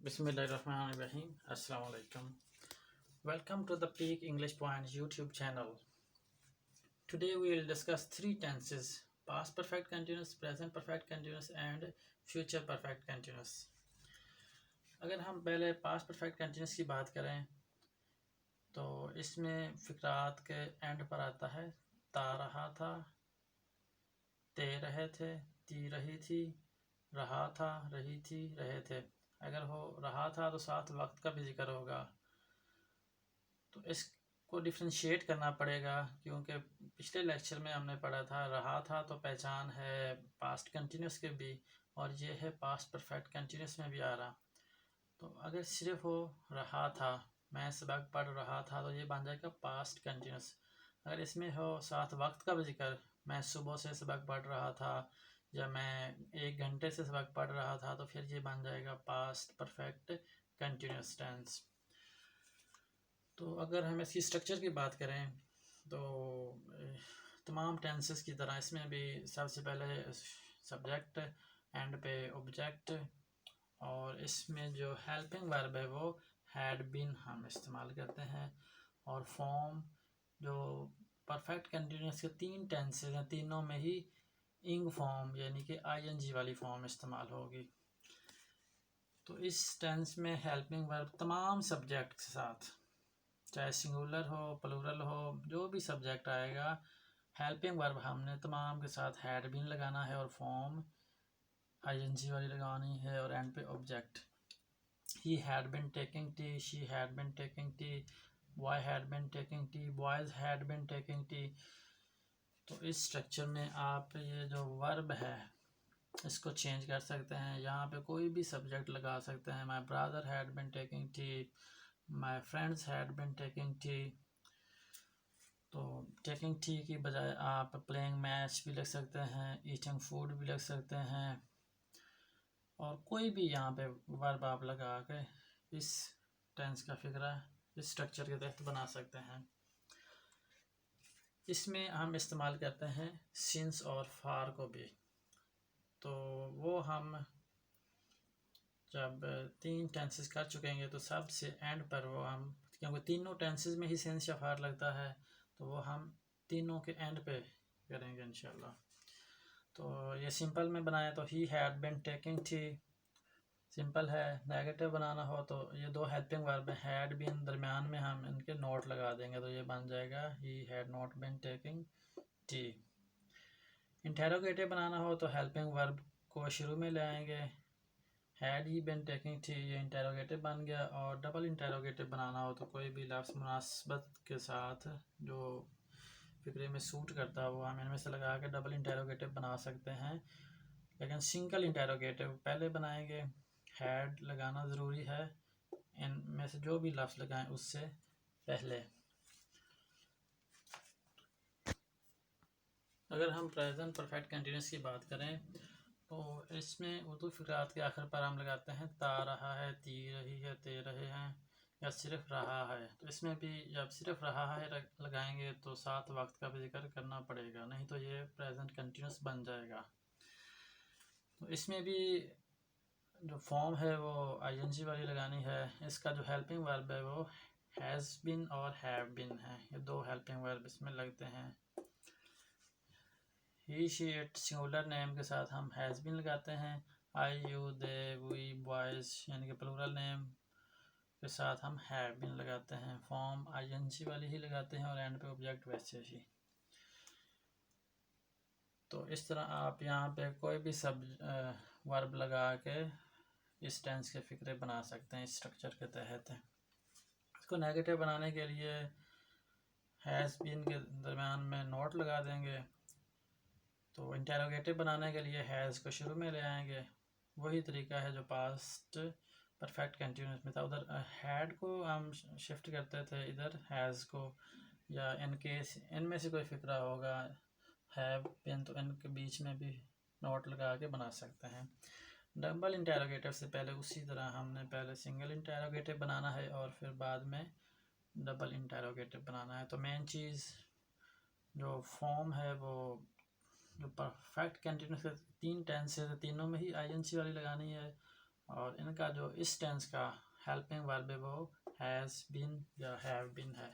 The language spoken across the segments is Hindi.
Bismillahirrahmanirrahim. Assalamu alaikum. Welcome to the Peak English Point YouTube channel. Today we will discuss three tenses: past perfect continuous, present perfect continuous and future perfect continuous. अगर हम पहले past perfect continuous की बात करें तो इसमें फिक्रात के एंड पर आता है ता रहा था, ते रहे थे, ती रही थी, रहा था, रही थी, रहे थे। अगर हो रहा था तो साथ वक्त का भी जिक्र होगा, तो इसको डिफ्रेंशिएट करना पड़ेगा क्योंकि पिछले लेक्चर में हमने पढ़ा था रहा था तो पहचान है पास्ट कंटिन्यूस के भी, और ये है पास्ट परफेक्ट कंटिन्यूस में भी आ रहा। तो अगर सिर्फ हो रहा था, मैं सबक पढ़ रहा था, तो ये बन जाएगा पास्ट कंटिन्यूस। अगर इसमें हो साथ वक्त का भी जिक्र, मैं सुबह से सबक पढ़ रहा था या मैं 1 घंटे से सबक पढ़ रहा था, तो फिर ये बन जाएगा पास्ट परफेक्ट कंटिन्यूस टेंस। तो अगर हम इसकी स्ट्रक्चर की बात करें तो तमाम टेंसेस की तरह इसमें भी सबसे पहले सब्जेक्ट, एंड पे ऑब्जेक्ट, और इसमें जो हेल्पिंग वर्ब है वो हैड बीन हम इस्तेमाल करते हैं, और फॉर्म जो परफेक्ट कंटिन्यूस के 3 टेंसेस हैं, तीनों में ही इंग फॉर्म यानी कि आईएनजी वाली फॉर्म इस्तेमाल होगी। तो इस टेंस में हेल्पिंग वर्ब तमाम सब्जेक्ट के साथ, चाहे सिंगुलर हो प्लूरल हो, जो भी सब्जेक्ट आएगा हेल्पिंग वर्ब हमने तमाम के साथ हैड बीन लगाना है, और फॉर्म आईएनजी वाली लगानी है, और एंड पे object. He had been taking tea, she had been taking tea, boy had been taking tea, boys had been taking tea. तो इस स्ट्रक्चर में आप ये जो वर्ब है इसको चेंज कर सकते हैं, यहाँ पे कोई भी सब्जेक्ट लगा सकते हैं। My brother had been taking tea, my friends had been taking tea. तो टेकिंग टी की बजाय आप प्लेइंग मैच भी लिख सकते हैं, ईटिंग फूड भी लिख सकते हैं, और कोई भी यहाँ पे वर्ब आप लगा के इस टेंस का फिक्रा इस स्ट्रक्चर के तहत बना सकते हैं। इसमें हम इस्तेमाल करते हैं सिंस और फार को भी। तो वो हम जब 3 टेंसेस कर चुकेंगे तो सबसे एंड पर वो हम, क्योंकि तीनों टेंसेस में ही सिंस या फार लगता है, तो वो हम तीनों के एंड पे करेंगे इंशाल्लाह। तो ये सिंपल में बनाया तो he had been taking tea, simple है। नेगेटिव बनाना हो तो ये 2 हेल्पिंग वर्ब है, हैड बीन, दरमियान में हम इनके नोट लगा देंगे, तो ये बन जाएगा he had not been taking tea. Interrogative बनाना हो तो हेल्पिंग वर्ब को शुरू में ले आएंगे, had he been taking tea, ये इंटेरोगेटिव बन गया। और डबल इंटेरोगेटिव बनाना हो तो कोई भी लफ्ज़ मुनासबत के साथ जो फिक्रे में सूट करता है वो हम इनमें से लगा के डबल इंटेरोगेटिव बना सकते हैं। लेकिन सिंगल इंटेरोगेटिव पहले बनाएंगे, हैड लगाना ज़रूरी है, इनमें से जो भी लफ्ज़ लगाएं उससे पहले। अगर हम प्रेजेंट परफेक्ट कंटिन्यूस की बात करें तो इसमें उर्दू फिक्रात के आखिर पर हम लगाते हैं ता रहा है, ती रही है, ते रहे हैं, या सिर्फ रहा है। तो इसमें भी जब सिर्फ रहा है लगाएंगे तो साथ वक्त का भी जिक्र करना पड़ेगा, नहीं तो ये प्रेजेंट कंटिन्यूस बन जाएगा। तो इसमें भी जो फॉर्म है वो आईएनजी वाली लगानी है। इसका जो हेल्पिंग वर्ब है वो हैज़ बीन और हैव बीन है, ये 2 हेल्पिंग वर्ब इसमें लगते हैं। ही शी इट सिंगुलर नेम के साथ हम हैज़ बीन लगाते हैं, आई यू दे वी बॉयज़ यानी कि प्लूरल नेम के साथ हम हैव बीन लगाते हैं, फॉर्म आईएनजी वाली ही लगाते हैं, और एंड पे ऑब्जेक्ट वैसे ही। तो इस तरह आप यहाँ पे कोई भी सब वर्ब लगा के इस टेंस के फिक्रे बना सकते हैं इस स्ट्रक्चर के तहत। इसको नेगेटिव बनाने के लिए हैज़ बीन के दरमियान में नोट लगा देंगे। तो इंटेरोगेटिव बनाने के लिए हैज़ को शुरू में ले आएंगे, वही तरीका है जो पास्ट परफेक्ट कंटिन्यूस में था। उधर हैड को हम शिफ्ट करते थे, इधर हैज़ को, या इन केस इनमें से कोई फिक्रा होगा हैव बीन तो इनके बीच में भी नोट लगा के बना सकते हैं। डबल इंटेरोगेटिव से पहले उसी तरह हमने पहले सिंगल इंटेरोगेटिव बनाना है और फिर बाद में डबल इंटेरोगेटिव बनाना है। तो मेन चीज़ जो फॉर्म है वो जो परफेक्ट कंटिन्यूस के 3 टेंसेस है, तीनों में ही आईएनसी वाली लगानी है, और इनका जो इस टेंस का हेल्पिंग वर्ब है वो हैज़ बीन या हैव बीन है।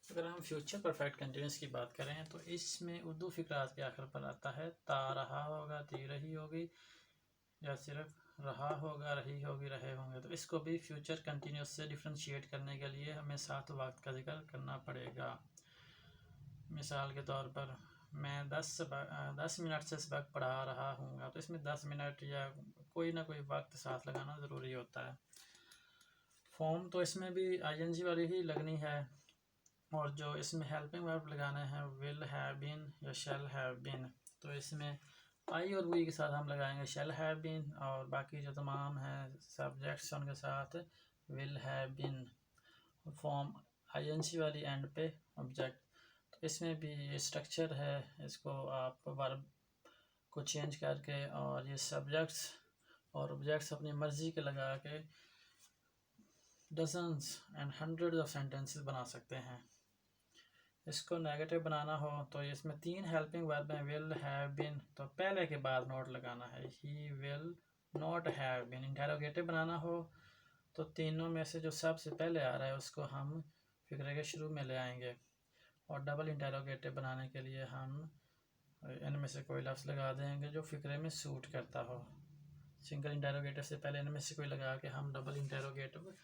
अगर हम फ्यूचर परफेक्ट कंटिन्यूस की बात करें तो इसमें उर्दू फिक्रात के आखिर पर आता है ता रहा होगा, ती रही होगी, या सिर्फ रहा होगा, रही होगी, रहे होंगे। तो इसको भी फ्यूचर कंटिन्यूस से डिफ्रेंशिएट करने के लिए हमें साथ वक्त का जिक्र करना पड़ेगा। मिसाल के तौर पर मैं 10 मिनट से सबक पढ़ा रहा हूँ, तो इसमें 10 मिनट या कोई ना कोई वक्त साथ लगाना ज़रूरी होता है। फॉर्म तो इसमें भी आईएनजी वाली ही लगनी है, और जो इसमें हेल्पिंग वर्ब लगाने हैं विल हैव बीन या शैल हैव बीन। तो इसमें आई और वी के साथ हम लगाएंगे शैल हैव बीन, और बाकी जो तमाम हैं सब्जेक्ट्स उनके साथ will have been. Form ING वाली एंड पे ऑब्जेक्ट। तो इसमें भी ये स्ट्रक्चर है, इसको आप वर्ब को चेंज करके और ये सब्जेक्ट्स और ऑब्जेक्ट्स अपनी मर्ज़ी के लगा के dozens and hundreds of sentences बना सकते हैं। इसको नेगेटिव बनाना हो तो इसमें 3 हेल्पिंग वर्ब हैं विल हैव बीन, तो पहले के बाद नोट लगाना है, he will not have been. Interrogative बनाना हो तो तीनों में से जो सबसे पहले आ रहा है उसको हम फिक्रे के शुरू में ले आएंगे, और डबल इंटेरोगेटिव बनाने के लिए हम इनमें से कोई लफ्ज़ लगा देंगे जो फिक्रे में सूट करता हो। सिंगल इंटेरोगेटिव से पहले इनमें से कोई लगा के हम डबल इंटेरोगेटिव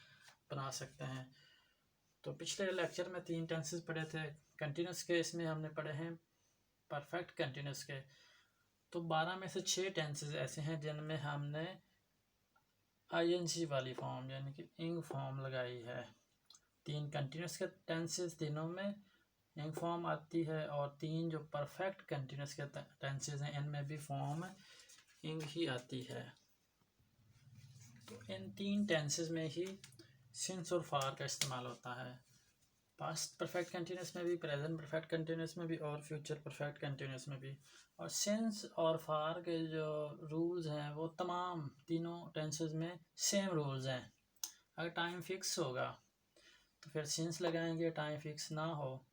बना सकते हैं। तो पिछले लेक्चर में 3 टेंसेस पढ़े थे कंटिन्यूस के, इसमें हमने पढ़े हैं परफेक्ट कंटिन्यूस के। तो 12 में से 6 टेंसेस ऐसे हैं जिनमें हमने आईएनजी वाली फॉर्म यानी कि इंग फॉर्म लगाई है। 3 कंटिन्यूस के टेंसेस, तीनों में इंग फॉर्म आती है, और 3 जो परफेक्ट कंटिन्यूस के टेंसेस हैं इनमें भी फॉर्म इंग ही आती है। तो इन 3 टेंसेस में ही सिंस और फार का इस्तेमाल होता है, पास्ट परफेक्ट कंटिन्यूस में भी, प्रेजेंट परफेक्ट कंटिन्यूस में भी, और फ्यूचर परफेक्ट कंटिन्यूस में भी। और सिंस और फार के जो रूल्स हैं वो तमाम तीनों टेंसेस में सेम रूल्स हैं। अगर टाइम फिक्स होगा तो फिर सिंस लगाएंगे, टाइम फिक्स ना हो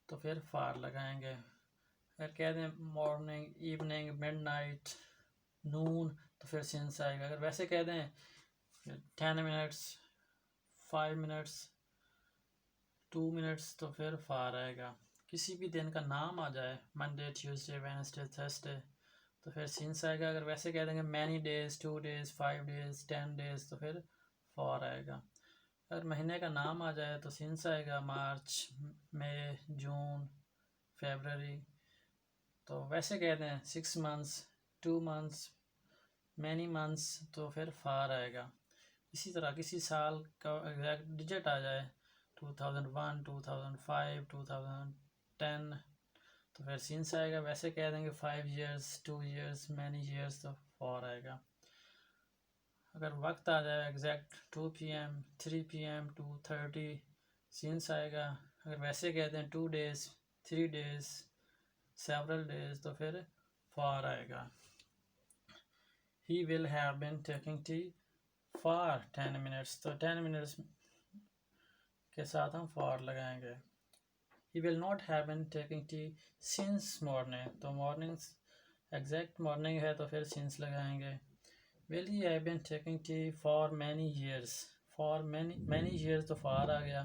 तो फिर फार लगाएंगे। अगर कह दें मॉर्निंग, इवनिंग, मिडनाइट, नून, तो फिर सिंस आएगा। अगर वैसे कह दें 10 मिनट्स, 5 मिनट्स, 2 मिनट्स, तो फिर फार आएगा। किसी भी दिन का नाम आ जाए, मंडे, ट्यूसडे, वेडनेसडे, थर्सडे, तो फिर सिंस आएगा। अगर वैसे कह देंगे many days, 2 days, 5 days, 10 days, तो फिर फॉर आएगा। अगर महीने का नाम आ जाए तो सिंस आएगा, मार्च, मई, जून, फरवरी। तो वैसे कह दें 6 मंथ्स, 2 मंथ्स, मैनी मंथ्स, तो फिर फार आएगा। इसी तरह किसी साल का एग्जैक्ट डिजिट आ जाए 2001, 2005, 2010, तो फिर सिंस आएगा। वैसे कह देंगे 5 years, 2 years, मैनी ईयर्स, तो फॉर आएगा। अगर वक्त आ जाए एग्जैक्ट 2 PM, 3 PM, 2:30, सिंस आएगा। अगर वैसे कहते हैं 2 days, 3 days, several days, तो फिर फॉर आएगा। He will have been taking tea for 10 minutes, तो 10 minutes के साथ हम फॉर लगाएंगे। He will not have been taking tea since morning, तो मॉर्निंग एग्जैक्ट मॉर्निंग है तो फिर since लगाएंगे। Will he have been taking tea for many years, for many years, तो फॉर आ गया।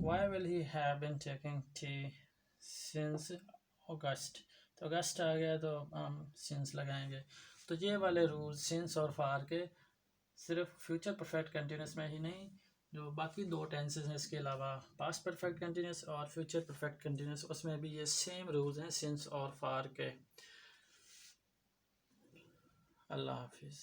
Why will he have been taking tea since August, तो अगस्त आ गया तो हम since लगाएंगे। तो ये वाले रूल since और फार के सिर्फ फ्यूचर परफेक्ट कंटिन्यूस में ही नहीं, जो बाकी 2 टेंसेस हैं इसके अलावा पास्ट परफेक्ट कंटिन्यूस और फ्यूचर परफेक्ट कंटिन्यूस, उसमें भी ये सेम रूल्स हैं सिंस और फार के। अल्लाह हाफिज़।